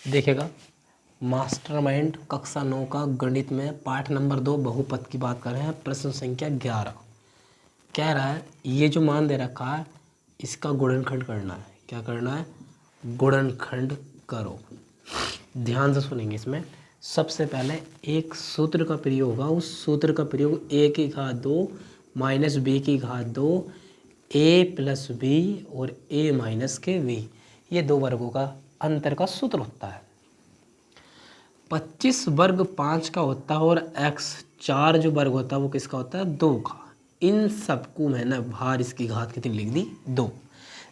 देखेगा मास्टरमाइंड कक्षा 9 का गणित में पाठ नंबर 2 बहुपद की बात कर रहे हैं। प्रश्न संख्या 11 कह रहा है ये जो मान दे रखा है इसका गुणनखंड करना है। क्या करना है? गुणनखंड करो। ध्यान से सुनेंगे। इसमें सबसे पहले एक सूत्र का प्रयोग होगा। उस सूत्र का प्रयोग a की घात 2 माइनस बी की घात 2 a प्लस बी और a माइनस के v, ये दो वर्गों का अंतर का सूत्र होता है। 25 वर्ग 5 का होता है और x 4 जो वर्ग होता है वो किसका होता है? 2 का। इन सबको मैंने बाहर इसकी घात कितनी लिख दी? 2।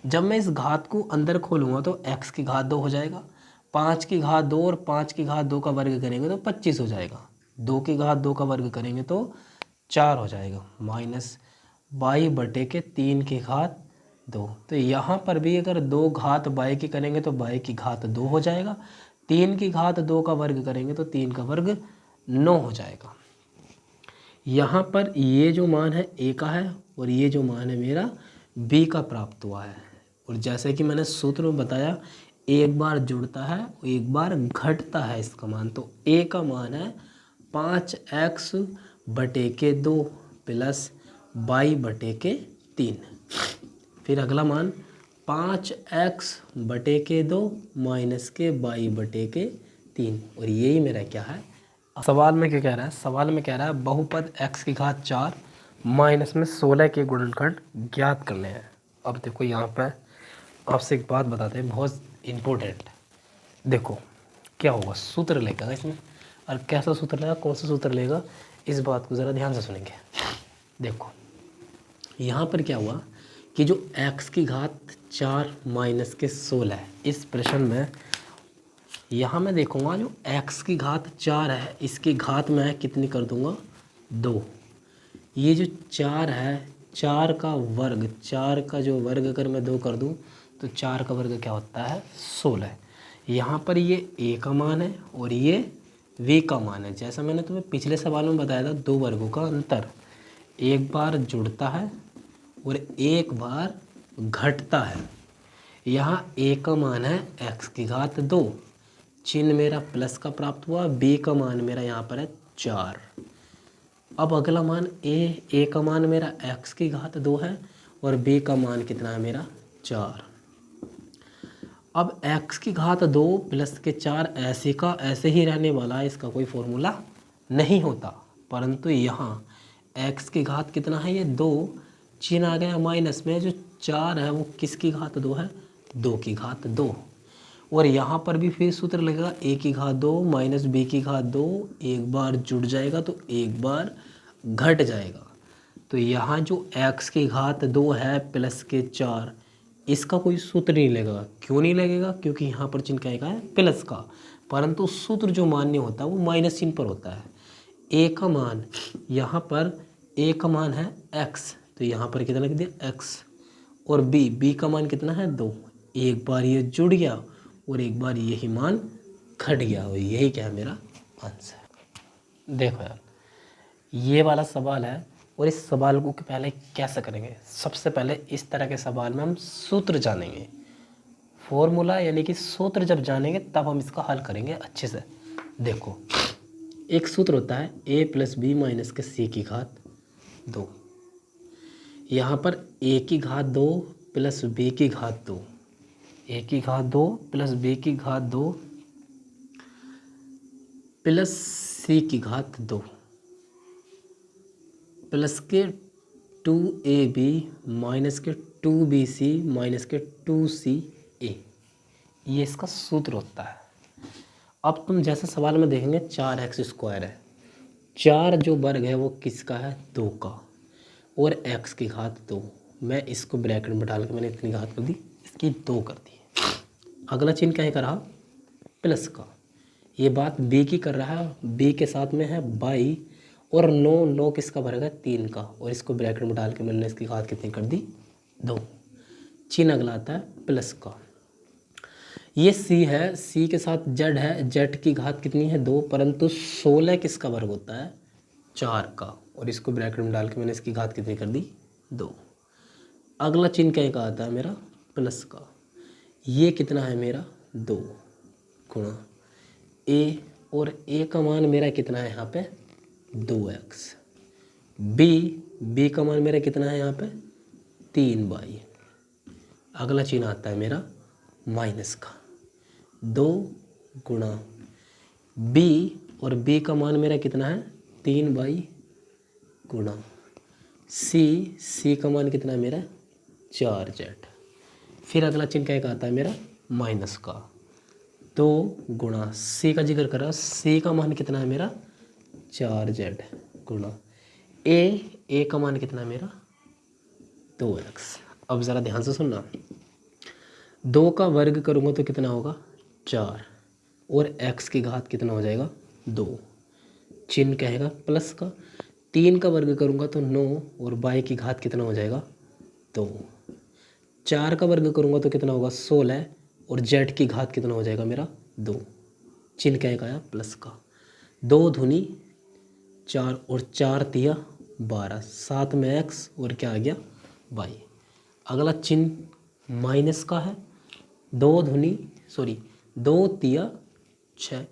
जब मैं इस घात को अंदर खोलूँगा तो x की घात 2 हो जाएगा। 5 की घात 2 और 5 की घात 2 का वर्ग करेंगे तो 25 हो जाएगा। 2 की घात 2 का वर्ग करेंगे तो 4 हो जाएगा। माइनस 22/3 की घात 2। तो यहाँ पर भी अगर 2 घात बाई की करेंगे तो बाई की घात 2 हो जाएगा। 3 की घात 2 का वर्ग करेंगे तो 3 का वर्ग 9 हो जाएगा। यहाँ पर ये जो मान है a का है और ये जो मान है मेरा b का प्राप्त हुआ है। और जैसे कि मैंने सूत्र में बताया एक बार जुड़ता है और एक बार घटता है इसका मान। तो a का मान है 5x/2 प्लस y/3। फिर अगला मान 5x/2 माइनस के y/3। और यही मेरा क्या है? सवाल में क्या कह रहा है? सवाल में कह रहा है बहुपद x की घात 4 माइनस में 16 के गुणनखंड ज्ञात करने हैं। अब देखो यहाँ पर आपसे एक बात बताते हैं बहुत इम्पोर्टेंट। देखो क्या होगा, सूत्र लेगा इसमें, और कैसा सूत्र लेगा, कौन सा सूत्र लेगा, इस बात को ज़रा ध्यान से सुनेंगे। देखो यहाँ पर क्या हुआ कि जो x की घात 4 माइनस के 16 है, इस प्रश्न में यहाँ मैं देखूँगा जो x की घात 4 है इसकी घात मैं कितनी कर दूँगा? 2। ये जो 4 है 4 का वर्ग, 4 का जो वर्ग अगर मैं 2 कर दूँ तो 4 का वर्ग क्या होता है? 16। यहाँ पर ये a का मान है और ये v का मान है। जैसा मैंने तुम्हें पिछले सवाल में बताया था दो वर्गों का अंतर, एक बार जुड़ता है और एक बार घटता है। यहाँ a का मान है x की घात 2, चिन्ह मेरा प्लस का प्राप्त हुआ। b का मान मेरा यहाँ पर है 4। अब अगला मान a का मान मेरा x की घात 2 है और b का मान कितना है मेरा? 4। अब x की घात 2 प्लस के 4 ऐसे का ऐसे ही रहने वाला है, इसका कोई फॉर्मूला नहीं होता। परंतु यहाँ x की घात कितना है? ये 2, चिन्ह आ गया माइनस में। जो 4 है वो किसकी घात 2 है? 2 की घात 2। और यहाँ पर भी फिर सूत्र लगेगा a की घात 2 माइनस b की घात 2, एक बार जुड़ जाएगा तो एक बार घट जाएगा। तो यहाँ जो x की घात 2 है प्लस के 4, इसका कोई सूत्र नहीं लगेगा। क्यों नहीं लगेगा? क्योंकि यहाँ पर चिन्ह क्या है? प्लस का। परंतु सूत्र जो मान्य होता है वो माइनस चिन्ह पर होता है। a का मान यहाँ पर a का मान है x, तो यहाँ पर कितना लिख दिया? x। और b का मान कितना है? 2। एक बार ये जुड़ गया और एक बार यही मान घट गया और यही क्या है मेरा आंसर। देखो यार ये वाला सवाल है और इस सवाल को पहले कैसे करेंगे? सबसे पहले इस तरह के सवाल में हम सूत्र जानेंगे, फॉर्मूला यानी कि सूत्र जब जानेंगे तब हम इसका हल करेंगे अच्छे से। देखो एक सूत्र होता है a प्लस बी माइनस के c की घात 2। यहाँ पर a की घात 2 प्लस b की घात 2, a की घात 2 प्लस b की घात 2 प्लस c की घात 2 प्लस के 2ab माइनस के 2bc माइनस के 2ca, ये इसका सूत्र होता है। अब तुम जैसे सवाल में देखेंगे 4x² है, 4 जो वर्ग है वो किसका है? 2 का, और x की घात 2। मैं इसको ब्रैकेट में डाल के मैंने इतनी घात कर दी, इसकी 2 कर दी। अगला चिन्ह क्या कर रहा? प्लस का। ये बात b की कर रहा है, b के साथ में है बाई, और 9 किसका वर्ग है? 3 का, और इसको ब्रैकेट में डाल के मैंने इसकी घात कितनी कर दी? 2। चिन्ह अगला आता है प्लस का। ये c है, c के साथ z है, z की घात कितनी है? 2, परंतु 16 किसका वर्ग होता है? 4 का, और इसको ब्रैकेट में डाल के मैंने इसकी घात कितनी कर दी? 2। अगला चिन्ह क्या आता है मेरा? प्लस का। ये कितना है मेरा? 2। गुणा ए, और ए का मान मेरा कितना है यहाँ पे 2x, बी का मान मेरा कितना है यहाँ पे 3y। अगला चिन्ह आता है मेरा माइनस का, 2 गुणा b, और b का मान मेरा कितना है 3y, गुणा c का मान कितना है मेरा 4z। फिर अगला चिन्ह क्या आता है मेरा माइनस का, 2 गुणा c का जिक्र करा, c का मान कितना है मेरा 4z, गुणा a का मान कितना है मेरा 2x। अब ज़रा ध्यान से सुनना, 2 का वर्ग करूँगा तो कितना होगा 4, और x की घात कितना हो जाएगा 2, चिन्ह कहेगा प्लस का। 3 का वर्ग करूँगा तो 9, और y की घात कितना हो जाएगा 2। 4 का वर्ग करूँगा तो कितना होगा 16, और z की घात कितना हो जाएगा मेरा 2, चिन्ह कहेगा आया प्लस का। 2 दूनी 4, और 4 तिया 12, 7 में x, और क्या आ गया y। अगला चिन्ह माइनस का है, 2 तिया 6,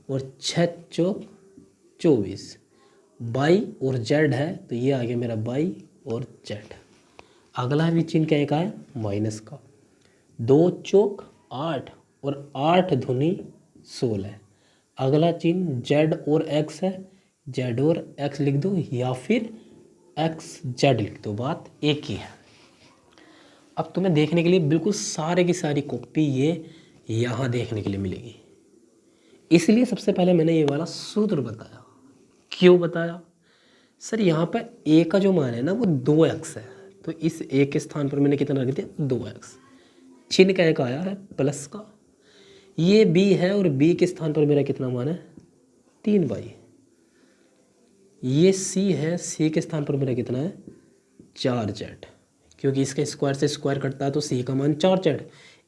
और 6 चौक 24, y और z है तो ये आ गया मेरा y और z। अगला भी चिन्ह क्या का है माइनस का, 2 चौक 8, और 8 दूनी 16। अगला चिन्ह z और x है, z और x लिख दो या फिर x z लिख दो, बात एक ही है। अब तुम्हें देखने के लिए बिल्कुल सारे की सारी कॉपी ये यहाँ देखने के लिए मिलेगी, इसलिए सबसे पहले मैंने ये वाला सूत्र बताया। क्यों बताया सर, यहाँ पर a का जो मान है ना वो 2x है, तो इस a के स्थान पर मैंने कितना रख दिया 2x। चिन्ह क्या का आया है प्लस का, ये b है और b के स्थान पर मेरा कितना मान है 3y। ये c है, c के स्थान पर मेरा कितना है 4z, क्योंकि इसके स्क्वायर से स्क्वायर कटता है तो c का मान 4z,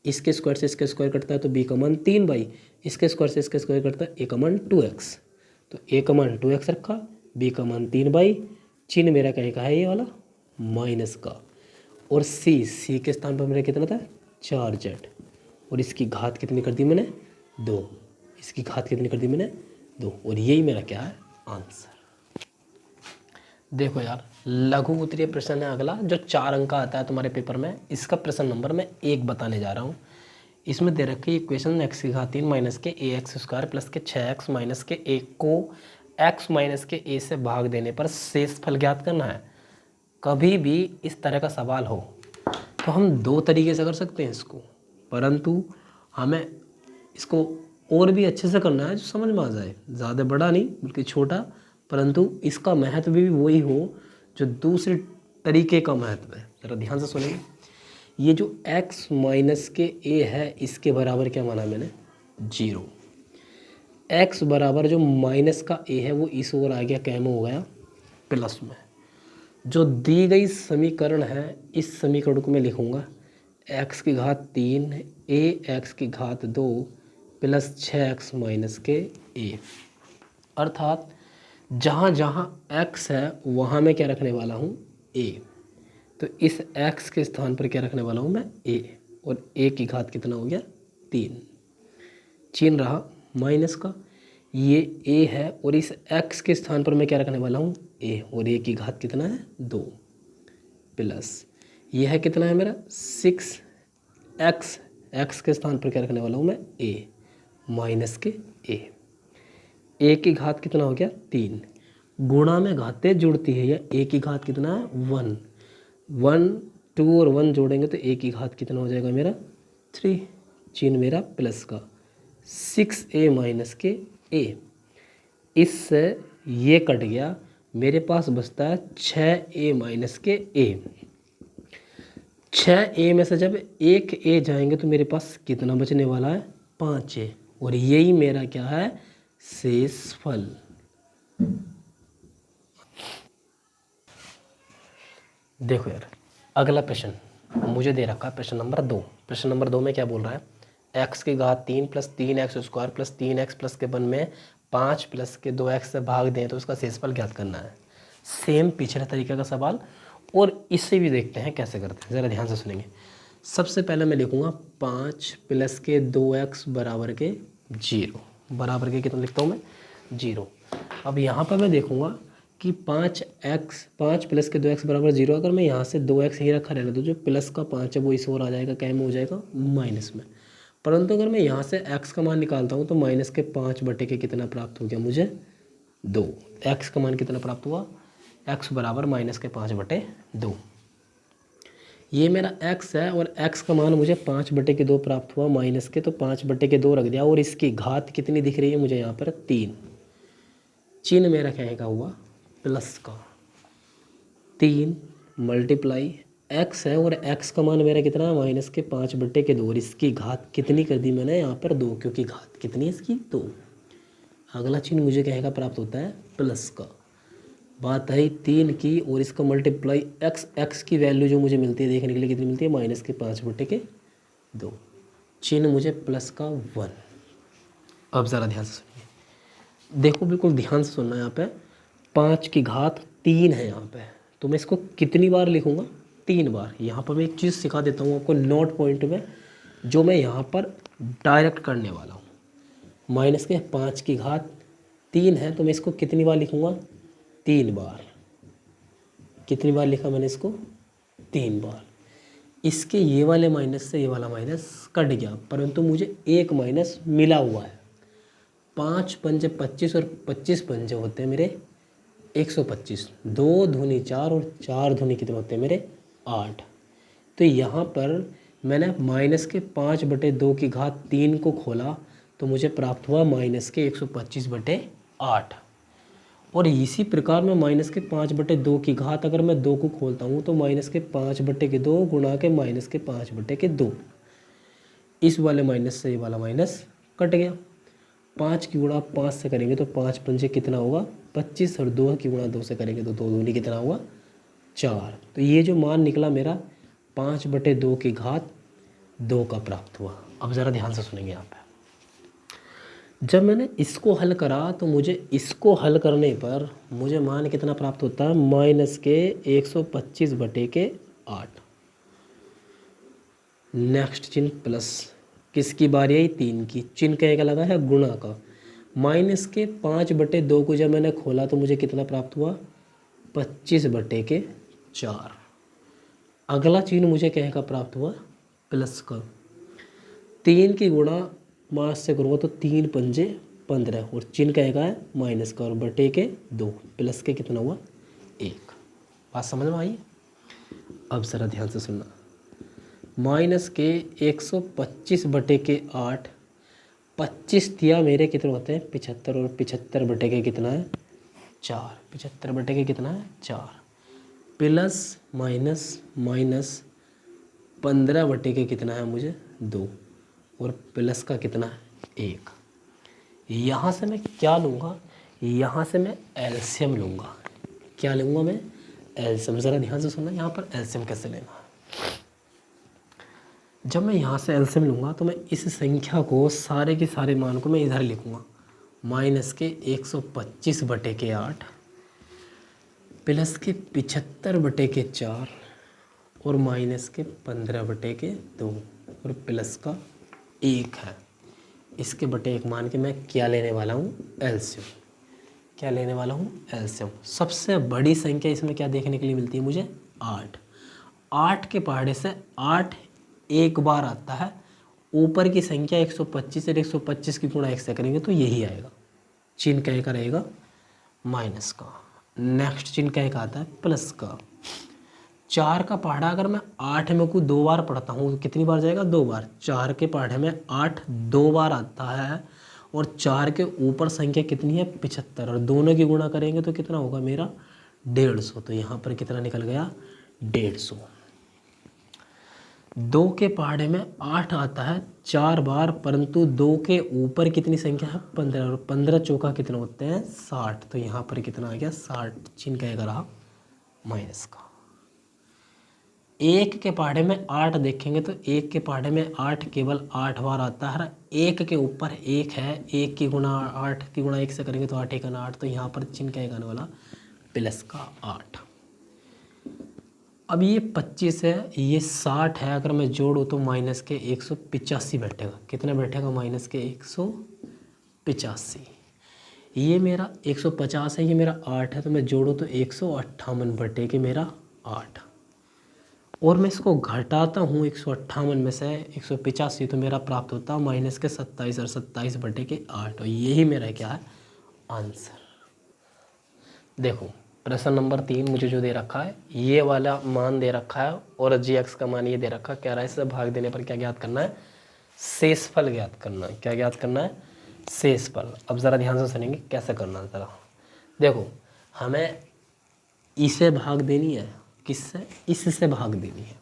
इसके स्क्वायर से इसके स्क्वायर कटता है तो b का मान 3y, इसके स्क्वायर से इसके स्क्वायर कटता है a का मान 2x, तो a का मान 2x रखा, b का मान 3y, चिन्ह मेरा कहीं का है ये वाला माइनस का, और c के स्थान पर मेरा कितना था 4z, और इसकी घात कितनी कर दी मैंने 2, इसकी घात कितनी कर दी मैंने 2, और यही मेरा क्या है आंसर। देखो यार, लघु उत्तरीय प्रश्न है अगला, जो 4 अंक का आता है तुम्हारे पेपर में। इसका प्रश्न नंबर मैं 1 बताने जा रहा हूँ। इसमें दे रखी इक्वेशन x की घात 3 माइनस के ax स्क्वायर प्लस के 6x माइनस के a को x माइनस के a से भाग देने पर शेषफल ज्ञात करना है। कभी भी इस तरह का सवाल हो तो हम 2 तरीके से कर सकते हैं इसको, परंतु हमें इसको और भी अच्छे से करना है जो समझ में आ जाए, ज़्यादा बड़ा नहीं बल्कि छोटा, परंतु इसका महत्व भी वही हो जो दूसरे तरीके का महत्व है। ज़रा ध्यान से सुनिए, ये जो x माइनस के a है इसके बराबर क्या माना मैंने 0। x बराबर जो माइनस का a है वो इस ओर आ गया, कैम हो गया प्लस में। जो दी गई समीकरण है इस समीकरण को मैं लिखूँगा x की घात 3 ax की घात 2 प्लस 6x माइनस के a, अर्थात जहाँ जहाँ x है वहाँ मैं क्या रखने वाला हूँ a, तो इस x के स्थान पर क्या रखने वाला हूँ मैं a, और a की घात कितना हो गया 3, चिन्ह रहा माइनस का, ये a है और इस x के स्थान पर मैं क्या रखने वाला हूँ a, और a की घात कितना है 2, प्लस ये है कितना है मेरा 6x, x के स्थान पर क्या रखने वाला हूँ मैं a माइनस के a की घात कितना हो गया 3, गुणा में घातें जुड़ती है, या a की घात कितना है 1, 1 2 और 1 जोड़ेंगे तो a की घात कितना हो जाएगा मेरा 3, चिन्ह मेरा प्लस का 6a माइनस के a, इससे ये कट गया, मेरे पास बचता है 6a माइनस के a। 6a में से जब एक a जाएंगे तो मेरे पास कितना बचने वाला है 5a, और यही मेरा क्या है शेषफल। देखो यार, अगला प्रश्न मुझे दे रखा है प्रश्न नंबर 2। प्रश्न नंबर 2 में क्या बोल रहा है x की घात 3 plus 3x square plus 3x plus के 1 में 5 प्लस के 2x से भाग दें तो उसका शेषफल ज्ञात करना है। सेम पिछले तरीके का सवाल, और इससे भी देखते हैं कैसे करते हैं, ज़रा ध्यान से सुनेंगे। सबसे पहले मैं लिखूँगा 5 प्लस के 2x बराबर के 0 बराबर के कितना लिखता हूँ मैं 0। अब यहाँ पर मैं देखूँगा कि 5 प्लस के 2x बराबर 0। अगर मैं यहाँ से 2x ही रखा रहने तो जो प्लस का 5 है वो इस ओर आ जाएगा, क्या में हो जाएगा माइनस में। परंतु अगर मैं यहाँ से x का मान निकालता हूँ तो माइनस के 5 बटे के कितना प्राप्त हो गया मुझे 2। x का मान कितना प्राप्त हुआ, x बराबर माइनस के 5 बटे 2। ये मेरा x है और x का मान मुझे 5 बटे के 2 प्राप्त हुआ माइनस के, तो 5 बटे के 2 रख दिया और इसकी घात कितनी दिख रही है मुझे यहाँ पर 3। चिन्ह मेरा क्या हुआ प्लस का 3 मल्टीप्लाई x है और x का मान मेरा कितना है माइनस के 5 बटे के 2 और इसकी घात कितनी कर दी मैंने यहाँ पर 2, क्योंकि घात कितनी है इसकी 2। अगला चिन्ह मुझे क्या प्राप्त होता है प्लस का। बात है 3 की और इसका मल्टीप्लाई x की वैल्यू जो मुझे मिलती है देखने के लिए कितनी मिलती है माइनस के 5 बटे के 2। चिन्ह मुझे प्लस का 1। अब ज़रा ध्यान से सुनिए, देखो बिल्कुल ध्यान से सुनना। यहाँ पे 5 की घात 3 है यहाँ पे, तो मैं इसको कितनी बार लिखूँगा 3 बार। यहाँ पर मैं एक चीज़ सिखा देता हूँ आपको नोट पॉइंट में, जो मैं यहाँ पर डायरेक्ट करने वाला हूँ। माइनस के 5 की घात 3 है तो मैं इसको कितनी बार लिखूँगा 3 बार। कितनी बार लिखा मैंने इसको 3 बार। इसके ये वाले माइनस से ये वाला माइनस कट गया, परंतु मुझे एक माइनस मिला हुआ है। 5 पंजे 25 और 25 पंजे होते हैं मेरे 125। 2 दूनी 4 और 4 दूनी कितने होते हैं मेरे 8। तो यहाँ पर मैंने माइनस के 5 बटे 2 की घात 3 को खोला तो मुझे प्राप्त हुआ माइनस के 125 बटे 8। और इसी प्रकार में माइनस के 5 बटे 2 की घात अगर मैं 2 को खोलता हूँ तो माइनस के 5 बटे के 2 गुणा के माइनस के 5 बटे के 2। इस वाले माइनस से ये वाला माइनस कट गया। 5 की गुणा 5 से करेंगे तो 5 पंजे कितना होगा 25 और 2 की गुणा 2 से करेंगे तो 2 दूनी कितना हुआ 4। तो ये जो मान निकला मेरा 5 बटे 2 की घात 2 का प्राप्त हुआ। अब ज़रा ध्यान से सुनेंगे यहाँ पे। जब मैंने इसको हल करा तो मुझे इसको हल करने पर मुझे मान कितना प्राप्त होता है माइनस के 125 बटे के 8। नेक्स्ट चिन्ह प्लस, किसकी बारी आई 3 की। चिन्ह क्या लगा है गुणा का। माइनस के 5 बटे 2 को जब मैंने खोला तो मुझे कितना प्राप्त हुआ 25 बटे के 4। अगला चिन्ह मुझे क्या प्राप्त हुआ प्लस का। 3 की गुणा मास से करूँगा तो 3 पंजे 15 और चिन्ह क्या है माइनस का और बटे के 2 प्लस के कितना हुआ 1। बात समझ में आई। अब ज़रा ध्यान से सुनना। माइनस के 125 बटे के 8, 25 दिया मेरे कितने होते हैं 75 और 75 बटे के कितना है 4। 75 बटे के कितना है 4 प्लस माइनस माइनस 15 बटे के कितना है मुझे 2 और प्लस का कितना है 1। यहाँ से मैं क्या लूँगा, यहाँ से मैं एलसीएम लूँगा। क्या लूँगा मैं एलसीएम। ज़रा ध्यान से सुनना यहाँ पर एलसीएम कैसे लेना है। जब मैं यहाँ से एलसीएम लूँगा तो मैं इस संख्या को सारे के सारे मान को मैं इधर लिखूँगा। माइनस के 125 बटे के 8 प्लस के 75 बटे के 4 और माइनस के 15 बटे के 2 और प्लस का 1 है। इसके बटे 1 मान के मैं क्या लेने वाला हूँ एलसीएम। क्या लेने वाला हूँ एलसीएम। सबसे बड़ी संख्या इसमें क्या देखने के लिए मिलती है मुझे 8। 8 के पहाड़े से 8 एक बार आता है। ऊपर की संख्या 125 और 125 की गुणा 1 से करेंगे तो यही आएगा। चिन्ह क्या का रहेगा माइनस का। नेक्स्ट चिन्ह क्या का आता है प्लस का। 4 का पहाड़ा अगर मैं 8 में को 2 बार पढ़ता हूँ तो कितनी बार जाएगा 2 बार। 4 के पहाड़े में 8 2 बार आता है और 4 के ऊपर संख्या कितनी है 75 और दोनों की गुणा करेंगे तो कितना होगा मेरा 150। तो यहाँ पर कितना निकल गया 150। 2 के पहाड़े में 8 आता है 4 बार, परंतु 2 के ऊपर कितनी संख्या है 15 और 15 चौका कितने होते हैं 60। तो यहाँ पर कितना आ गया 60। चिन्ह क्या रहा माइनस का। 1 के पहाड़े में 8 देखेंगे तो 1 के पहाड़े में 8 केवल 8 बार आता है। 1 के ऊपर 1 है, 1 की गुणा 8 की गुणा 1 से करेंगे तो 8 1 8। तो यहाँ पर चिन्ह क्या आने वाला प्लस का 8। अब ये 25 है, ये 60 है, अगर मैं जोड़ूँ तो माइनस के 185 बैठेगा। कितना बैठेगा माइनस के 85। ये मेरा 150 है, ये मेरा 8 है, तो मैं जोड़ूँ तो 158 बटे के मेरा 8। और मैं इसको घटाता हूँ 158 में से 185, तो मेरा प्राप्त होता है माइनस के 27 और 27 बटे के 8। और यही मेरा क्या है आंसर। देखो प्रश्न नंबर 3 मुझे जो दे रखा है ये वाला मान दे रखा है और जी एक्स का मान ये दे रखा है। कह रहा है इससे भाग देने पर क्या ज्ञात करना है, शेषफल ज्ञात करना है। क्या ज्ञात करना है, शेषफल। अब ज़रा ध्यान से सुनेंगे कैसे करना है। ज़रा देखो हमें इसे भाग देनी है, किससे, इससे भाग देनी है।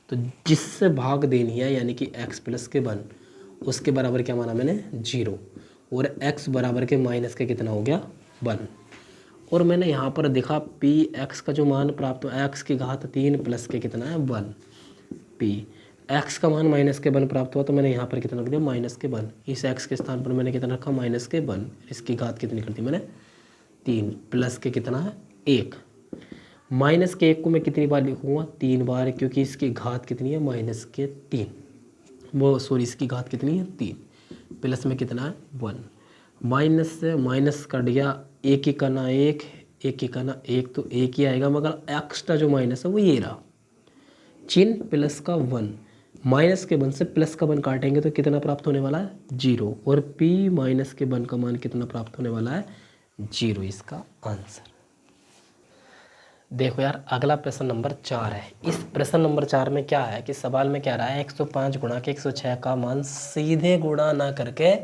तो जिससे भाग देनी है यानी कि x प्लस के 1 उसके बराबर क्या माना मैंने 0 और x बराबर के माइनस के कितना हो गया 1। और मैंने यहाँ पर देखा पी एक्स का जो मान प्राप्त हुआ x की घात 3 प्लस के कितना है 1। पी एक्स का मान माइनस के 1 प्राप्त हुआ तो मैंने यहाँ पर कितना रख दिया माइनस के 1। इस x के स्थान पर मैंने कितना रखा माइनस के 1। इसकी घात कितनी कर दी मैंने 3 प्लस के कितना है 1। माइनस के 1 को मैं कितनी बार लिखूँगा 3 बार, क्योंकि इसकी घात कितनी है माइनस के 3, वो सॉरी इसकी घात कितनी है 3। प्लस में कितना है 1। माइनस से माइनस कट गया, एक ही करना एक, एक ही करना एक, तो एक ही आएगा, मगर एक्स्ट्रा जो माइनस है वो ये रहा चिन्ह प्लस का 1। माइनस के 1 से प्लस का 1 काटेंगे तो कितना प्राप्त होने वाला है 0। और p माइनस के 1 का मान कितना प्राप्त होने वाला है 0। इसका आंसर। देखो यार अगला प्रश्न नंबर 4 है। इस प्रश्न नंबर 4 में क्या है कि सवाल में कह रहा है 105 गुणा के 106 का मान सीधे गुणा ना करके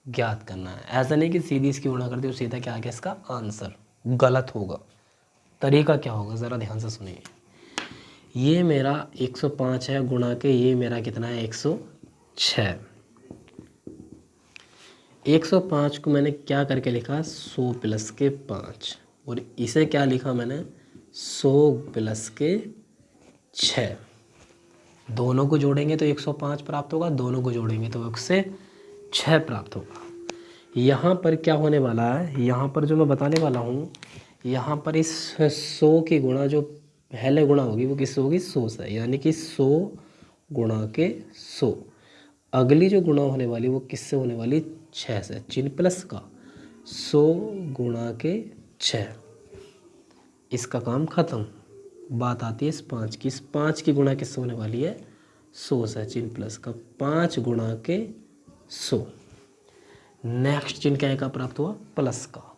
ज्ञात करना है। ऐसा नहीं कि सीधी इसकी गुणा कर दे सीधा क्या आ गया इसका आंसर, गलत होगा। तरीका क्या होगा ज़रा ध्यान से सुनिए। ये मेरा 105 है गुणा के ये मेरा कितना है 106। 105 को मैंने क्या करके लिखा 100 प्लस के 5 और इसे क्या लिखा मैंने 100 प्लस के 6। दोनों को जोड़ेंगे तो 105 प्राप्त होगा, दोनों को जोड़ेंगे तो 106 प्राप्त होगा। यहाँ पर क्या होने वाला है, यहाँ पर जो मैं बताने वाला हूँ, यहाँ पर इस 100 की गुणा जो पहले गुणा होगी वो किससे होगी 100 से, यानी कि 100 गुणा के 100। अगली जो गुणा होने वाली वो किससे होने वाली 6 से, चिन्ह प्लस का 100 गुणा के 6। इसका काम ख़त्म। बात आती है इस 5 की। इस 5 की गुणा किससे होने वाली है 100 से, चिन्ह प्लस का 5 गुणा के 100। नेक्स्ट चिन्ह क्या का प्राप्त हुआ प्लस का।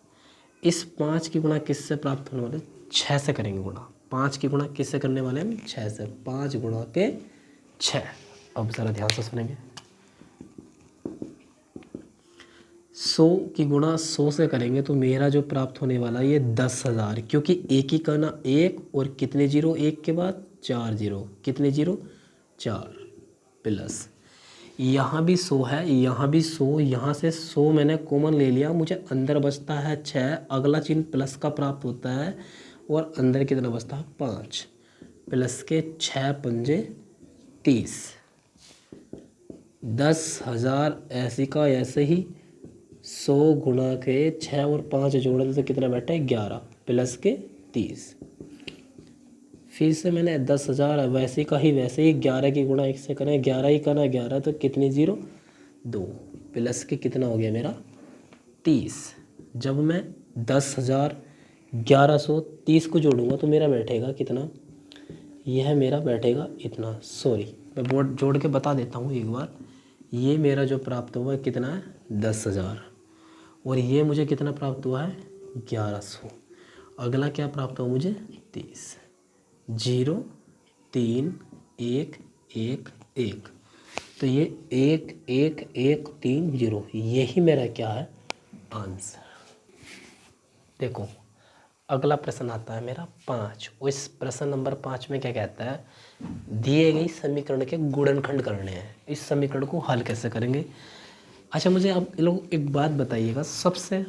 इस 5 की गुणा किससे प्राप्त होने वाले 6 से करेंगे गुणा। 5 की गुणा किससे करने वाले हम 6 से, 5 गुणा के 6। अब ज़रा ध्यान से सुनेंगे। 100 की गुणा 100 से करेंगे तो मेरा जो प्राप्त होने वाला ये 10,000, क्योंकि एक ही करना एक और कितने जीरो एक के बाद 4 जीरो, कितने जीरो 4 प्लस यहाँ भी 100 है, यहाँ भी 100, यहाँ से 100 मैंने कॉमन ले लिया, मुझे अंदर बचता है 6। अगला चिन्ह प्लस का प्राप्त होता है और अंदर कितना बचता है 5 प्लस के 6 पंजे 30। 10,000 ऐसी का ऐसे ही 100 गुणा के 6 और 5 जोड़े तो कितना बैठा है 11 प्लस के 30। फिर से मैंने 10,000 वैसे का ही वैसे ही 11 की गुणा 1 से करें, 11 ही करना 11 तो कितनी जीरो 2 प्लस के कितना हो गया मेरा 30। जब मैं 10,000 1130 को जोड़ूंगा तो मेरा बैठेगा कितना, यह मेरा बैठेगा इतना। सॉरी मैं बोर्ड जोड़ के बता देता हूँ एक बार। ये मेरा जो प्राप्त हुआ कितना है 10,000 और ये मुझे कितना प्राप्त हुआ है 1100। अगला क्या प्राप्त हुआ मुझे 30। 0 3 1 1 1, तो ये 1 1 1 3 0, यही मेरा क्या है आंसर। देखो अगला प्रश्न आता है मेरा 5। और इस प्रश्न नंबर 5 में क्या कहता है, दिए गई समीकरण के गुणनखंड करने हैं। इस समीकरण को हल कैसे करेंगे। अच्छा मुझे आप लोग एक बात बताइएगा, सबसे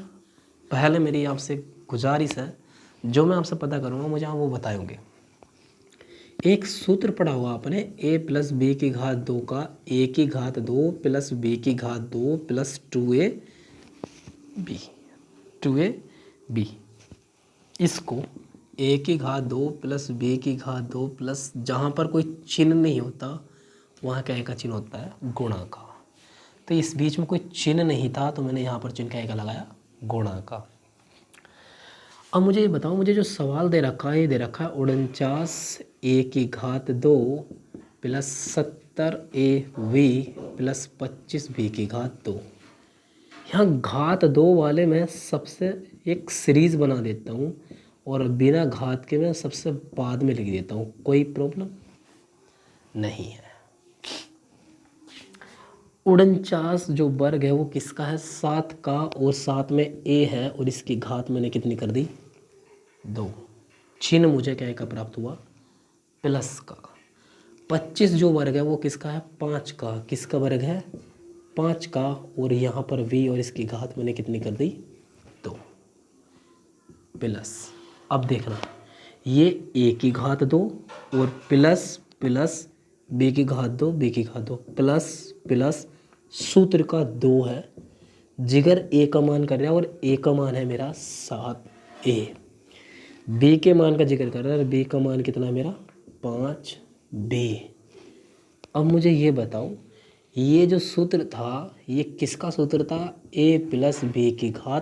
पहले मेरी आपसे गुजारिश है, जो मैं आपसे पता करूँगा मुझे आप वो बताएंगे। एक सूत्र पढ़ा हुआ आपने a प्लस बी की घात 2 का a की घात 2 प्लस b की घात 2 प्लस 2ab। इसको a की घात 2 प्लस b की घात 2 प्लस जहाँ पर कोई चिन्ह नहीं होता वहाँ क्या का चिन्ह होता है गुणा का। तो इस बीच में कोई चिन्ह नहीं था, तो मैंने यहाँ पर चिन्ह का एक लगाया गुणा का। अब मुझे ये बताओ, मुझे जो सवाल दे रखा है, ये दे रखा है 49a² plus 70ab plus 25b²। यहाँ घात 2 वाले मैं सबसे एक सीरीज़ बना देता हूँ और बिना घात के मैं सबसे बाद में लिख देता हूँ, कोई प्रॉब्लम नहीं है। 49 जो वर्ग है वो किसका है, 7 का, और 7 में a है और इसकी घात मैंने कितनी कर दी, 2। चिन्ह मुझे क्या का प्राप्त हुआ, प्लस का। 25 जो वर्ग है वो किसका है, 5 का। किसका वर्ग है, 5 का, और यहाँ पर v और इसकी घात मैंने कितनी कर दी, 2 प्लस। अब देखना, ये a² और plus plus b² b² plus plus सूत्र का 2 है, जिगर a का मान कर रहा है और a का मान है मेरा 7a। b के मान का जिक्र कर रहा है, b का मान कितना है मेरा 5b। अब मुझे ये बताओ, ये जो सूत्र था ये किसका सूत्र था, a प्लस b² का।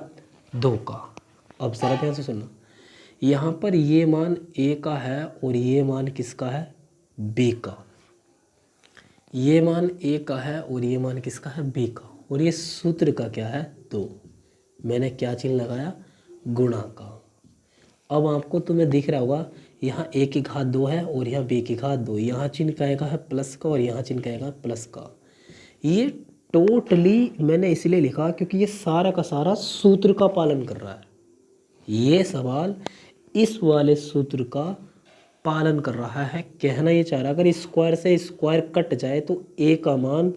अब ज़रा ध्यान से सुनना, यहाँ पर ये मान a का है और ये मान किसका है, b का। ये मान a का है और ये मान किसका है, b का, और ये सूत्र का क्या है, 2। मैंने क्या चिन्ह लगाया, गुणा का। अब आपको तुम्हें दिख रहा होगा यहाँ a² है और यहाँ b²। यहाँ चिन्ह कहेगा है प्लस का और यहाँ चिन्ह कहेगा प्लस का। ये टोटली मैंने इसलिए लिखा क्योंकि ये सारा का सारा सूत्र का पालन कर रहा है। ये सवाल इस वाले सूत्र का पालन कर रहा है। कहना ये चाह रहा है, अगर स्क्वायर से स्क्वायर कट जाए तो a का मान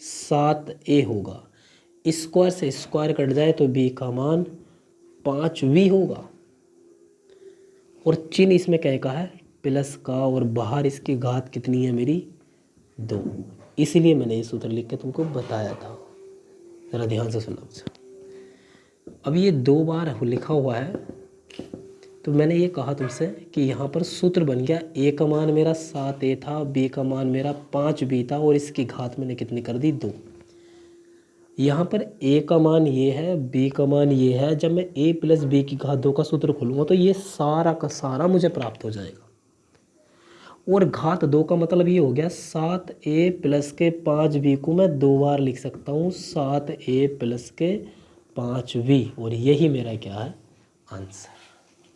7a होगा, स्क्वायर से स्क्वायर कट जाए तो b का मान 5v होगा, और चिन्ह इसमें क्या का है, प्लस का, और बाहर इसकी घात कितनी है मेरी, 2। इसीलिए मैंने ये सूत्र लिख के तुमको बताया था। ज़रा ध्यान से सुनना। अब ये 2 बार लिखा हुआ है, तो मैंने ये कहा तुमसे कि यहाँ पर सूत्र बन गया, a का मान मेरा 7a था, b का मान मेरा 5b था, और इसकी घात मैंने कितनी कर दी, 2। यहाँ पर a का मान ये है, b का मान ये है। जब मैं a प्लस b² का सूत्र खोलूँगा तो ये सारा का सारा मुझे प्राप्त हो जाएगा, और घात 2 का मतलब ये हो गया 7a प्लस के 5b को मैं 2 बार लिख सकता हूँ, 7a प्लस के 5b, और यही मेरा क्या है, आंसर।